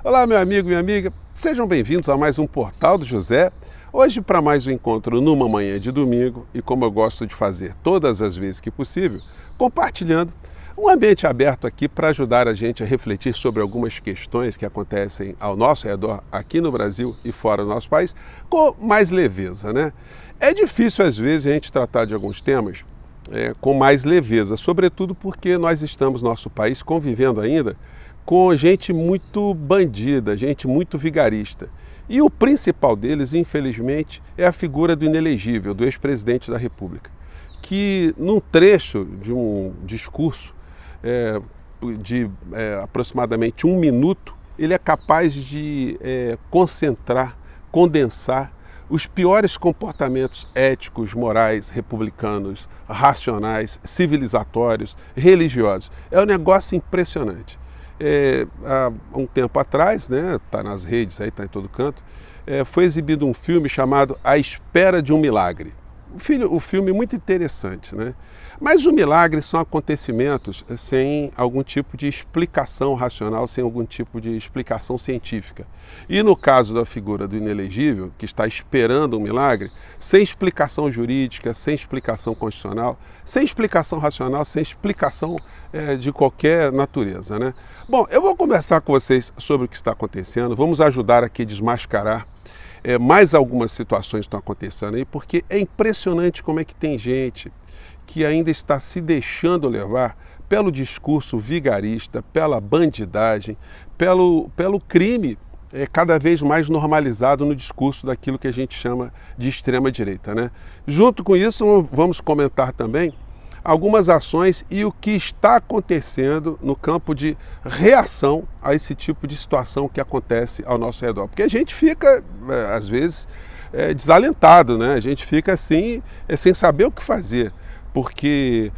Olá, meu amigo, minha amiga, sejam bem-vindos a mais um Portal do José. Hoje, para mais um encontro numa manhã de domingo, e como eu gosto de fazer todas as vezes que possível, compartilhando um ambiente aberto aqui para ajudar a gente a refletir sobre algumas questões que acontecem ao nosso redor, aqui no Brasil e fora do nosso país, com mais leveza, né? É difícil, às vezes, a gente tratar de alguns temas com mais leveza, sobretudo porque nós estamos, nosso país, convivendo ainda com gente muito bandida, gente muito vigarista. E o principal deles, infelizmente, é a figura do inelegível, do ex-presidente da República, que num trecho de um discurso de aproximadamente 1 minuto, ele é capaz de concentrar, condensar os piores comportamentos éticos, morais, republicanos, racionais, civilizatórios, religiosos. É um negócio impressionante. Há um tempo atrás, né, tá nas redes, está em todo canto, foi exibido um filme chamado A Espera de um Milagre. Um filme muito interessante, né? Mas o milagre são acontecimentos sem algum tipo de explicação racional, sem algum tipo de explicação científica. E no caso da figura do inelegível, que está esperando um milagre, sem explicação jurídica, sem explicação constitucional, sem explicação racional, sem explicação de qualquer natureza, né? Bom, eu vou conversar com vocês sobre o que está acontecendo, vamos ajudar aqui a desmascarar mais algumas situações que estão acontecendo aí, porque é impressionante como é que tem gente que ainda está se deixando levar pelo discurso vigarista, pela bandidagem, pelo crime cada vez mais normalizado no discurso daquilo que a gente chama de extrema-direita, né? Junto com isso, vamos comentar também algumas ações e o que está acontecendo no campo de reação a esse tipo de situação que acontece ao nosso redor. Porque a gente fica, às vezes, desalentado, né? A gente fica assim, sem saber o que fazer, porque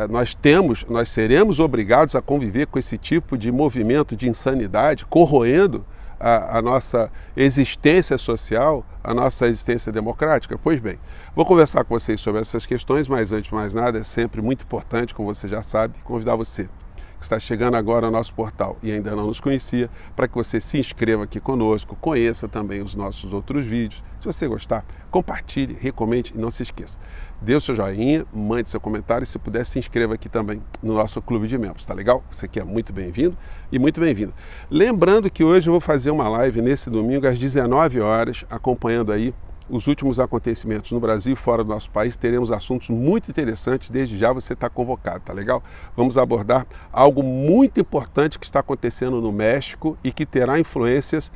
nós seremos obrigados a conviver com esse tipo de movimento de insanidade, corroendo a nossa existência social, a nossa existência democrática? Pois bem, vou conversar com vocês sobre essas questões, mas antes de mais nada, é sempre muito importante, como você já sabe, convidar você que está chegando agora ao nosso portal e ainda não nos conhecia, para que você se inscreva aqui conosco, conheça também os nossos outros vídeos. Se você gostar, compartilhe, recomende e não se esqueça. Dê o seu joinha, mande seu comentário e, se puder, se inscreva aqui também no nosso clube de membros, tá legal? Você aqui é muito bem-vindo e muito bem-vindo. Lembrando que hoje eu vou fazer uma live nesse domingo às 19 horas, acompanhando aí os últimos acontecimentos no Brasil e fora do nosso país. Teremos assuntos muito interessantes, desde já você está convocado, tá legal? Vamos abordar algo muito importante que está acontecendo no México e que terá influências,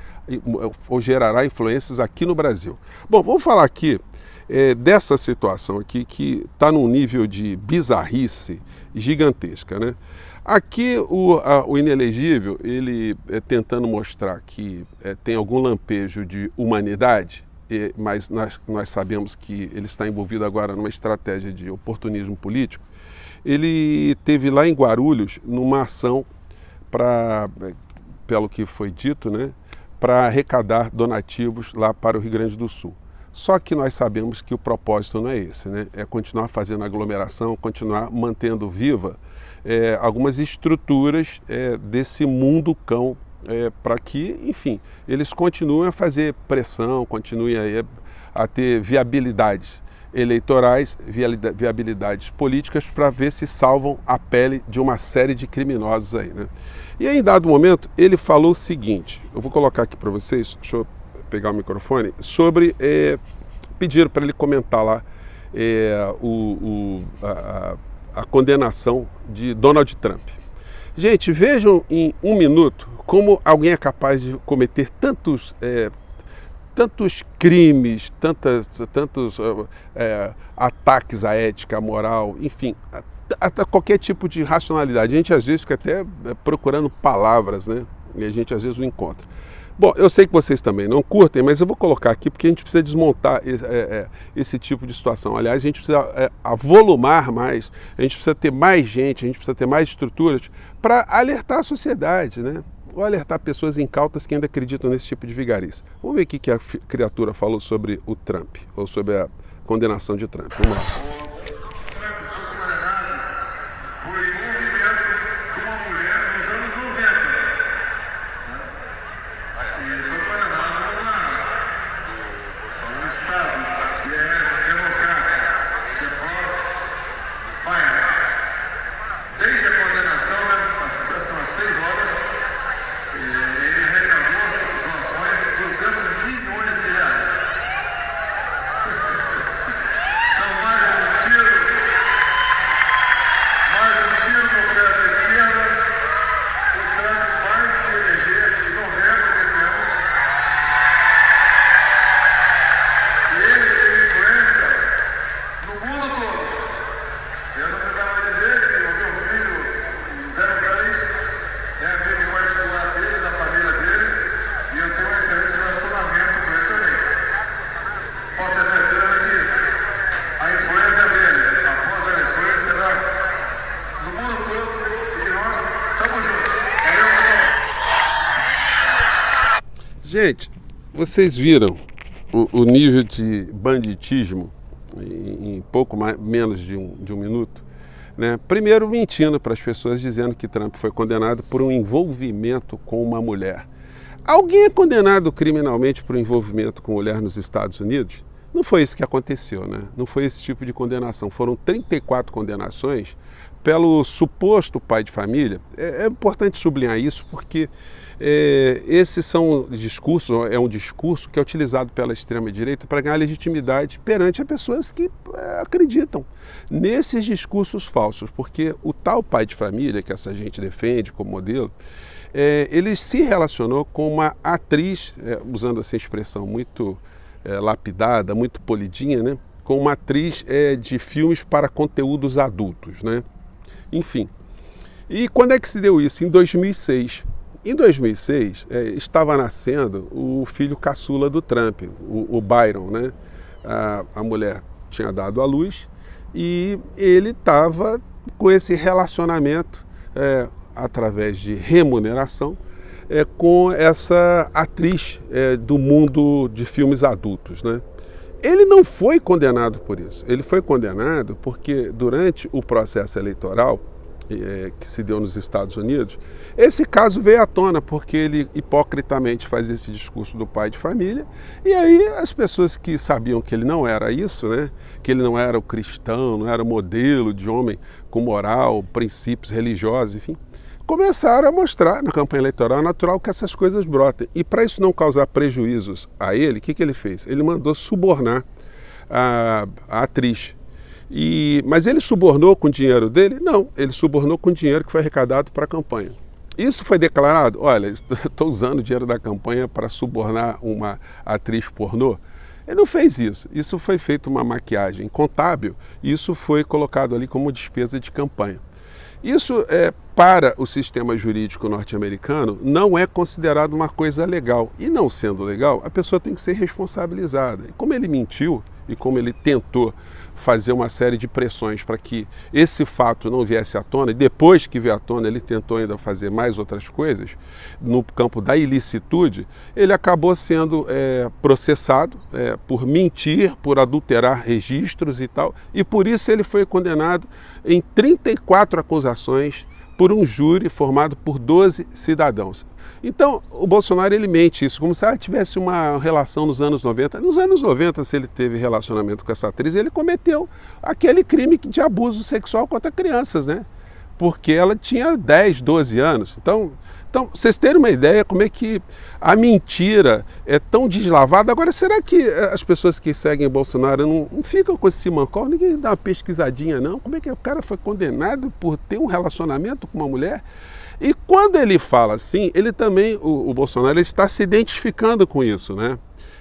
ou gerará influências aqui no Brasil. Bom, vamos falar aqui dessa situação aqui que está num nível de bizarrice gigantesca, né? Aqui o inelegível, ele tentando mostrar que tem algum lampejo de humanidade, mas nós sabemos que ele está envolvido agora numa estratégia de oportunismo político. Ele teve lá em Guarulhos numa ação pelo que foi dito, né, para arrecadar donativos lá para o Rio Grande do Sul. Só que nós sabemos que o propósito não é esse, né? É continuar fazendo aglomeração, continuar mantendo viva algumas estruturas desse mundo cão, para que, enfim, eles continuem a fazer pressão, continuem a ter viabilidades eleitorais, viabilidades políticas, para ver se salvam a pele de uma série de criminosos aí, né? E aí, em dado momento, ele falou o seguinte, eu vou colocar aqui para vocês, deixa eu pegar o microfone, sobre, pediram para ele comentar lá a condenação de Donald Trump. Gente, vejam em 1 minuto como alguém é capaz de cometer tantos crimes, tantos ataques à ética, à moral, enfim, a qualquer tipo de racionalidade. A gente às vezes fica até procurando palavras, né? E a gente às vezes não encontra. Bom, eu sei que vocês também não curtem, mas eu vou colocar aqui porque a gente precisa desmontar esse tipo de situação. Aliás, a gente precisa avolumar mais, a gente precisa ter mais gente, a gente precisa ter mais estruturas para alertar a sociedade, né? Ou alertar pessoas incautas que ainda acreditam nesse tipo de vigarice. Vamos ver o que a criatura falou sobre o Trump, ou sobre a condenação de Trump. Vamos lá. Gente, vocês viram o nível de banditismo em pouco menos de um minuto? Né? Primeiro, mentindo para as pessoas, dizendo que Trump foi condenado por um envolvimento com uma mulher. Alguém é condenado criminalmente por envolvimento com mulher nos Estados Unidos? Não foi isso que aconteceu, né? Não foi esse tipo de condenação. Foram 34 condenações pelo suposto pai de família. É importante sublinhar isso porque esses são discursos, é um discurso que é utilizado pela extrema-direita para ganhar legitimidade perante as pessoas que acreditam nesses discursos falsos, porque o tal pai de família que essa gente defende como modelo, ele se relacionou com uma atriz, usando essa expressão muito lapidada, muito polidinha, né? Com uma atriz de filmes para conteúdos adultos, né? Enfim. E quando é que se deu isso? Em 2006. Em 2006, estava nascendo o filho caçula do Trump, o Byron, né? A mulher tinha dado à luz e ele estava com esse relacionamento através de remuneração com essa atriz do mundo de filmes adultos, né? Ele não foi condenado por isso. Ele foi condenado porque durante o processo eleitoral que se deu nos Estados Unidos, esse caso veio à tona porque ele hipocritamente faz esse discurso do pai de família e aí as pessoas que sabiam que ele não era isso, né? Que ele não era o cristão, não era o modelo de homem com moral, princípios religiosos, enfim, começaram a mostrar na campanha eleitoral natural que essas coisas brotem. E para isso não causar prejuízos a ele, o que ele fez? Ele mandou subornar a atriz. Mas ele subornou com o dinheiro dele? Não, ele subornou com o dinheiro que foi arrecadado para a campanha. Isso foi declarado? Olha, estou usando o dinheiro da campanha para subornar uma atriz pornô. Ele não fez isso. Isso foi feito uma maquiagem contábil e isso foi colocado ali como despesa de campanha. Isso, para o sistema jurídico norte-americano, não é considerado uma coisa legal. E não sendo legal, a pessoa tem que ser responsabilizada. E como ele mentiu e como ele tentou fazer uma série de pressões para que esse fato não viesse à tona, e depois que veio à tona ele tentou ainda fazer mais outras coisas, no campo da ilicitude, ele acabou sendo processado por mentir, por adulterar registros e tal, e por isso ele foi condenado em 34 acusações por um júri formado por 12 cidadãos. Então, o Bolsonaro, ele mente isso, como se ela tivesse uma relação nos anos 90. Nos anos 90, se ele teve relacionamento com essa atriz, ele cometeu aquele crime de abuso sexual contra crianças, né? Porque ela tinha 10, 12 anos. Então, vocês terem uma ideia como é que a mentira é tão deslavada. Agora, será que as pessoas que seguem Bolsonaro não ficam com esse simancol? Ninguém dá uma pesquisadinha, não? Como é que o cara foi condenado por ter um relacionamento com uma mulher? E quando ele fala assim, ele também, o Bolsonaro, ele está se identificando com isso, né?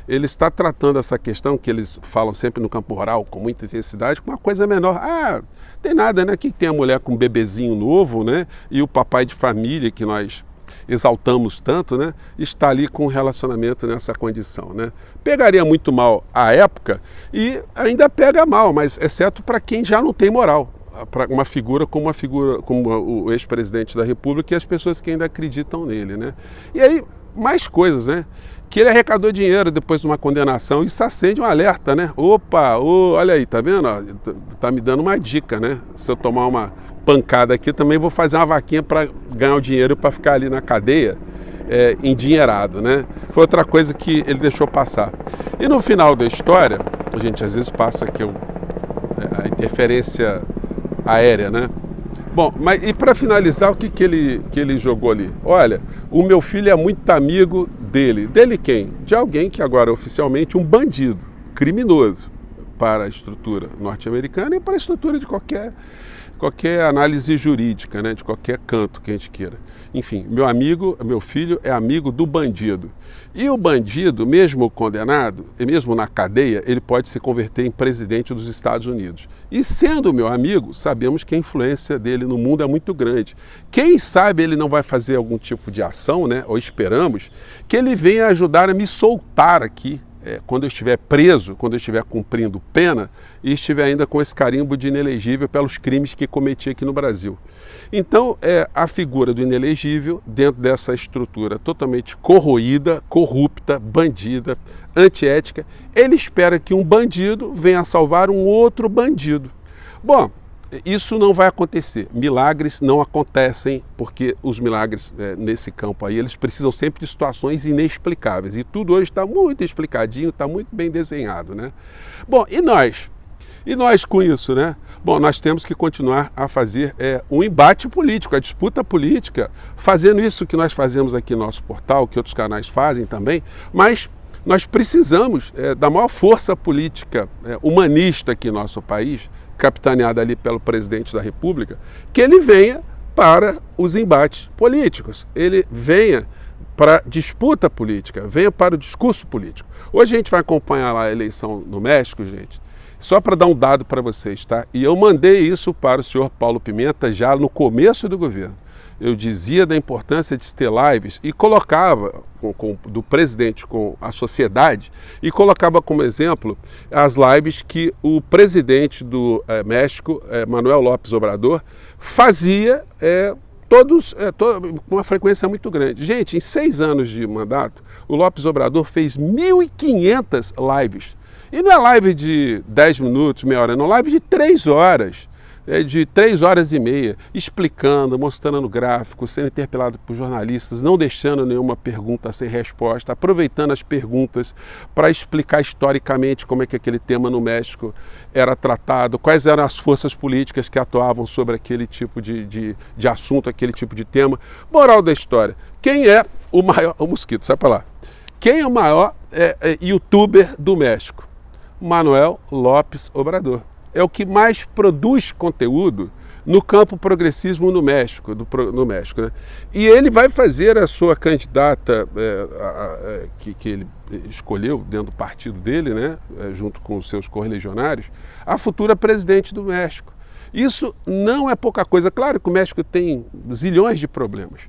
Ele está tratando essa questão que eles falam sempre no campo rural com muita intensidade, com uma coisa menor. Tem nada, né? Aqui tem a mulher com um bebezinho novo, né? E o papai de família que nós exaltamos tanto, né? Está ali com um relacionamento nessa condição, né? Pegaria muito mal à época e ainda pega mal, mas exceto para quem já não tem moral. Para uma figura como o ex-presidente da República e as pessoas que ainda acreditam nele, né? E aí, mais coisas, né? Que ele arrecadou dinheiro depois de uma condenação, isso acende um alerta, né? Opa, olha aí, tá vendo? Tá me dando uma dica, né? Se eu tomar uma pancada aqui, também vou fazer uma vaquinha para ganhar o dinheiro para ficar ali na cadeia, endinheirado, né? Foi outra coisa que ele deixou passar. E no final da história, a gente às vezes passa que a interferência aérea, né? Bom, mas e para finalizar, o que ele jogou ali? Olha, o meu filho é muito amigo dele. Dele quem? De alguém que agora é oficialmente um bandido, criminoso para a estrutura norte-americana e para a estrutura de qualquer análise jurídica, né? De qualquer canto que a gente queira. Enfim, meu filho é amigo do bandido. E o bandido, mesmo condenado, e mesmo na cadeia, ele pode se converter em presidente dos Estados Unidos. E sendo meu amigo, sabemos que a influência dele no mundo é muito grande. Quem sabe ele não vai fazer algum tipo de ação, né? Ou esperamos, que ele venha ajudar a me soltar aqui quando eu estiver preso, quando eu estiver cumprindo pena e estiver ainda com esse carimbo de inelegível pelos crimes que cometi aqui no Brasil. Então, a figura do inelegível, dentro dessa estrutura totalmente corroída, corrupta, bandida, antiética, ele espera que um bandido venha salvar um outro bandido. Bom, isso não vai acontecer. Milagres não acontecem, porque os milagres nesse campo aí, eles precisam sempre de situações inexplicáveis. E tudo hoje está muito explicadinho, está muito bem desenhado, né? Bom, e nós? E nós com isso, né? Bom, nós temos que continuar a fazer um embate político, a disputa política, fazendo isso que nós fazemos aqui no nosso portal, que outros canais fazem também, mas nós precisamos da maior força política humanista aqui no nosso país, capitaneada ali pelo presidente da República, que ele venha para os embates políticos, ele venha para a disputa política, venha para o discurso político. Hoje a gente vai acompanhar lá a eleição no México, gente, só para dar um dado para vocês, tá? E eu mandei isso para o senhor Paulo Pimenta já no começo do governo. Eu dizia da importância de ter lives e colocava do presidente com a sociedade e colocava como exemplo as lives que o presidente do México, Manuel López Obrador, fazia com uma frequência muito grande. Gente, em 6 anos de mandato, o López Obrador fez 1.500 lives. E não é live de 10 minutos, meia hora, não, live de 3 horas. De 3 horas e meia, explicando, mostrando gráficos, sendo interpelado por jornalistas, não deixando nenhuma pergunta sem resposta, aproveitando as perguntas para explicar historicamente como é que aquele tema no México era tratado, quais eram as forças políticas que atuavam sobre aquele tipo de assunto, aquele tipo de tema. Moral da história, quem é o maior... O mosquito, sai para lá. Quem é o maior youtuber do México? Manuel López Obrador. É o que mais produz conteúdo no campo progressismo no México, né? E ele vai fazer a sua candidata, que ele escolheu dentro do partido dele, né? Junto com os seus correligionários, a futura presidente do México. Isso não é pouca coisa. Claro que o México tem zilhões de problemas,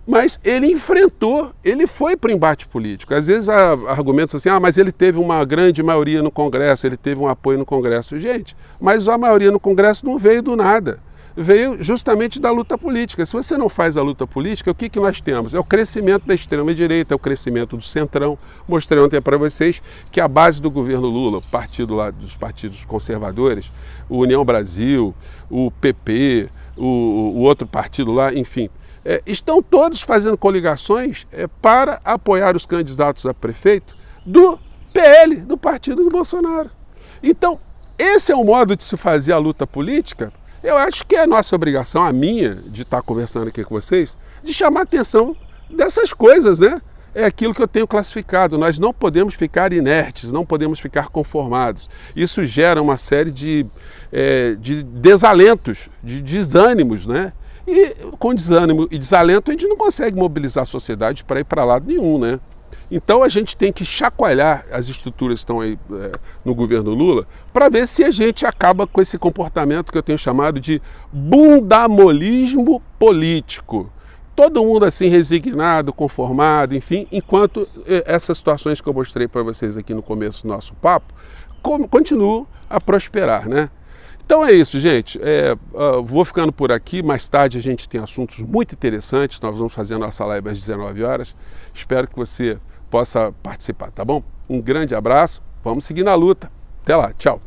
mas ele enfrentou, ele foi para o embate político. Às vezes há argumentos assim, mas ele teve uma grande maioria no Congresso, ele teve um apoio no Congresso. Gente, mas a maioria no Congresso não veio do nada, veio justamente da luta política. Se você não faz a luta política, o que nós temos? É o crescimento da extrema-direita, é o crescimento do centrão. Mostrei ontem para vocês que a base do governo Lula, o partido lá dos partidos conservadores, o União Brasil, o PP, o outro partido lá, enfim, estão todos fazendo coligações para apoiar os candidatos a prefeito do PL, do partido do Bolsonaro. Então, esse é o modo de se fazer a luta política. Eu acho que é a nossa obrigação, a minha, de estar conversando aqui com vocês, de chamar a atenção dessas coisas, né? É aquilo que eu tenho classificado. Nós não podemos ficar inertes, não podemos ficar conformados. Isso gera uma série de desalentos, de desânimos, né? E com desânimo e desalento a gente não consegue mobilizar a sociedade para ir para lado nenhum, né? Então a gente tem que chacoalhar as estruturas que estão aí no governo Lula para ver se a gente acaba com esse comportamento que eu tenho chamado de bundamolismo político. Todo mundo assim resignado, conformado, enfim, enquanto essas situações que eu mostrei para vocês aqui no começo do nosso papo continuam a prosperar, né? Então é isso, gente. Vou ficando por aqui. Mais tarde a gente tem assuntos muito interessantes. Nós vamos fazer a nossa live às 19 horas. Espero que você possa participar, tá bom? Um grande abraço. Vamos seguir na luta. Até lá. Tchau.